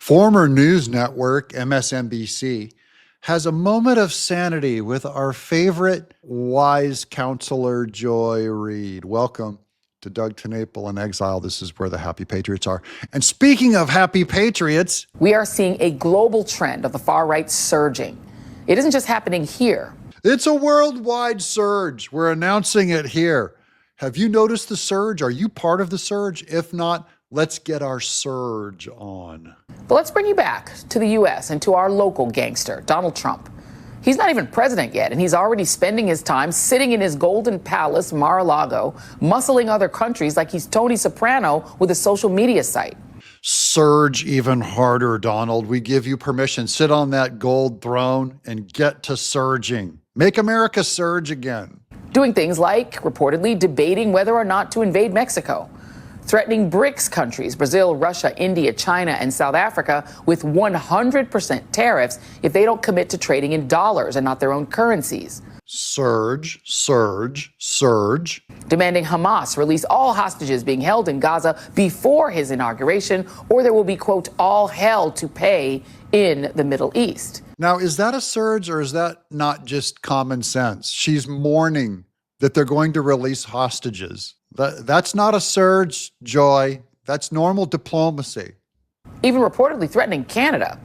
Former news network MSNBC has a moment of sanity with our favorite wise counselor, Joy Reid. Welcome to Doug TeNapel in Exile. This is where the happy patriots are. And speaking of happy patriots, we are seeing a global trend of the far right surging. It isn't just happening here. It's a worldwide surge. We're announcing it here. Have you noticed the surge? Are you part of the surge? If not, let's get our surge on. But let's bring you back to the U.S. and to our local gangster, Donald Trump. He's not even president yet, and he's already spending his time sitting in his golden palace, Mar-a-Lago, muscling other countries like he's Tony Soprano with a social media site. Surge even harder, Donald. We give you permission. Sit on that gold throne and get to surging. Make America surge again. Doing things like reportedly debating whether or not to invade Mexico, threatening BRICS countries, Brazil, Russia, India, China, and South Africa with 100% tariffs if they don't commit to trading in dollars and not their own currencies. Surge, surge, surge. Demanding Hamas release all hostages being held in Gaza before his inauguration, or there will be, quote, all hell to pay in the Middle East. Now, is that a surge or is that not just common sense? She's mourning that they're going to release hostages. That's not a surge, Joy. That's normal diplomacy. Even reportedly threatening Canada.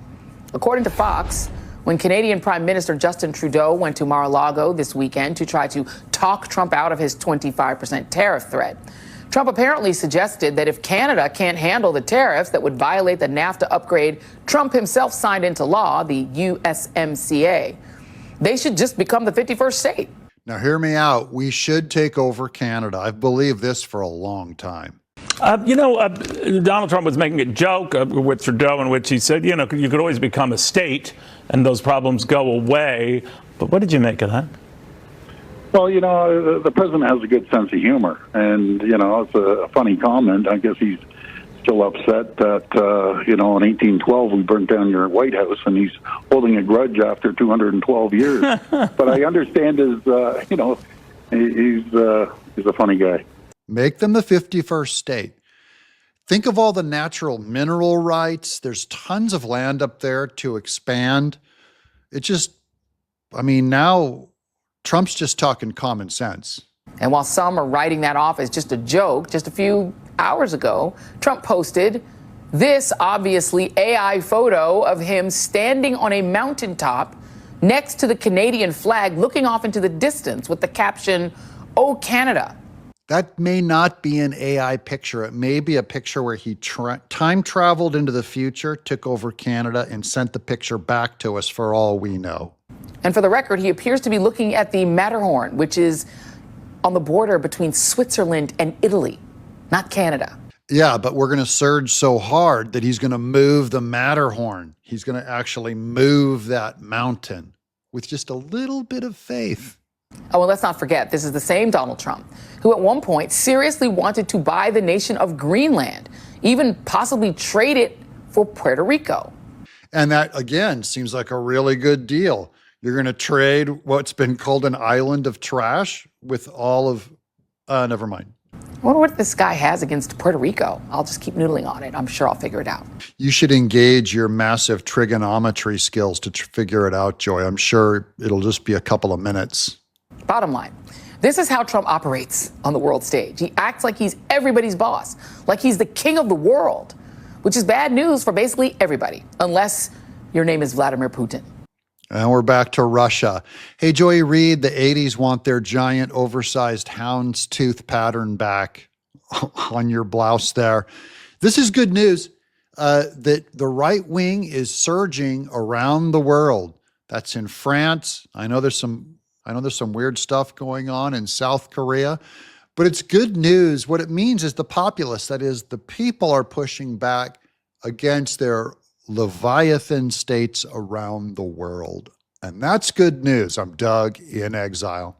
According to Fox, when Canadian Prime Minister Justin Trudeau went to Mar-a-Lago this weekend to try to talk Trump out of his 25% tariff threat, Trump apparently suggested that if Canada can't handle the tariffs that would violate the NAFTA upgrade Trump himself signed into law, the USMCA, they should just become the 51st state. Now, hear me out. We should take over Canada. I've believed this for a long time. Donald Trump was making a joke with Trudeau in which he said, you could always become a state and those problems go away. But what did you make of that? Well, the president has a good sense of humor. And, it's a funny comment. I guess he's still upset that, in 1812 we burnt down your White House, and he's holding a grudge after 212 years. But I understand he's a funny guy. Make them the 51st state. Think of all the natural mineral rights. There's tons of land up there to expand. Now Trump's just talking common sense. And while some are writing that off as just a joke, just a few hours ago, Trump posted this obviously AI photo of him standing on a mountaintop next to the Canadian flag, looking off into the distance with the caption, "Oh, Canada." That may not be an AI picture. It may be a picture where he time traveled into the future, took over Canada, and sent the picture back to us for all we know. And for the record, he appears to be looking at the Matterhorn, which is on the border between Switzerland and Italy, not Canada. Yeah, but we're going to surge so hard that he's going to move the Matterhorn. He's going to actually move that mountain with just a little bit of faith. Oh, and let's not forget, this is the same Donald Trump who at one point seriously wanted to buy the nation of Greenland, even possibly trade it for Puerto Rico. And that, again, seems like a really good deal. You're going to trade what's been called an island of trash with all of, never mind. I wonder what this guy has against Puerto Rico. I'll just keep noodling on it. I'm sure I'll figure it out. You should engage your massive trigonometry skills to figure it out, Joy. I'm sure it'll just be a couple of minutes. Bottom line, this is how Trump operates on the world stage. He acts like he's everybody's boss, like he's the king of the world, which is bad news for basically everybody, unless your name is Vladimir Putin. And we're back to Russia. Hey, Joy Reid, the 80s want their giant oversized houndstooth pattern back on your blouse there. This is good news that the right wing is surging around the world. That's in France. I know there's some weird stuff going on in South Korea, but it's good news. What it means is the populace, that is, the people, are pushing back against their Leviathan states around the world. And that's good news. I'm Doug in Exile.